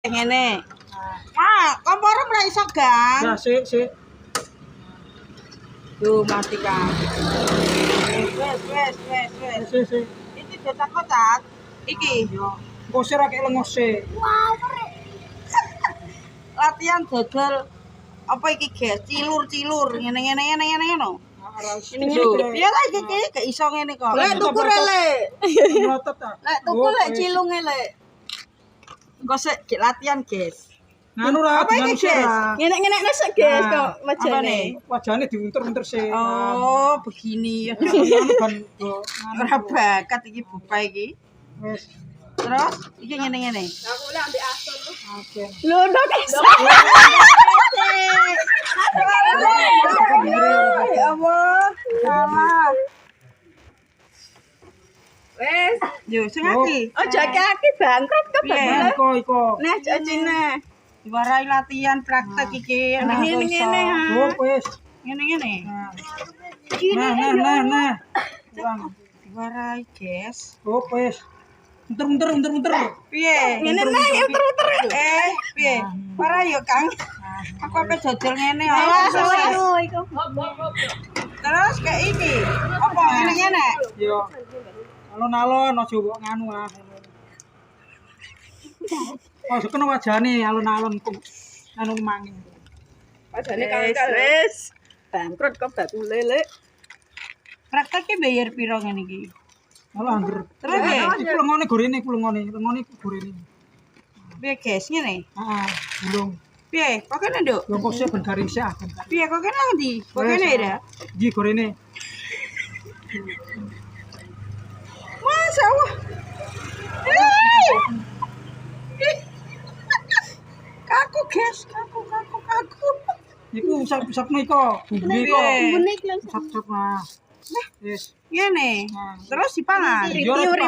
Ngene. Kompor ora iso gang. Ya, sik. Duh, mati kan. Wes. Sik. Iki kotak-kotak. Iki. Yo. Kosir akeh lengose. Wow, keren. Latihan dodol apa iki, guys? Cilur. Ngene no. Piye lah iki gak iso ngene kok. Lek tuku Lek. Ngotot ta. Lek tuku lek cilunge lek. Engko sik latihan, guys. Nganu ra, Apa iki, guys? Ngene-ngene nesek guys kok wajane. Wajane diunter-unter sik. Oh, begini ya. Nganu kan Ora bakat iki buka iki. wis. Terus iki ngene. Aku lek ambek asun lu. Oke. Lho ndok guys. Ya Allah, salah. Wes, Yo, sing iki. aja kaki bangkrut kok Piye? Iko. Nah, cacine. Diwarai latihan praktek iki. Ngene-ngene. Oh, wis. Ngene. Nah. Kurang. Diwarai, guys. Oh, wis. Unter. Piye? Ngene nek uter-uter. Piye? Ora yo, Kang. Aku ape dodol ngene. Awas iku. Terus kayak iki. Apa ngene? Yo. Alon-alon aja mbok nganu ah. Oh, kena wajane alon-alon kok anu mangi. Wajane kal-kal wes. Bangkrut kok bakule lek. Prakteknya bayar piro ngene iki? Malah angger. Terus piye? Iku lengone gorene, lengone gorene. Piye, guys? Ngene. Heeh, bulung. Piye? Kok kene, Nduk? Yo kok sik ben garing sik ah, ben garing. Piye kok kene ndi? Kok kene ya? Iki gorene. Masya Allah. Kaku, guys. Kaku. Iku usap-usapno iko, bumbune iko. Piye? Bumbune iki lho. Usap-usap nah. Wis. Ngene. Nah. Terus dipangan. Yo,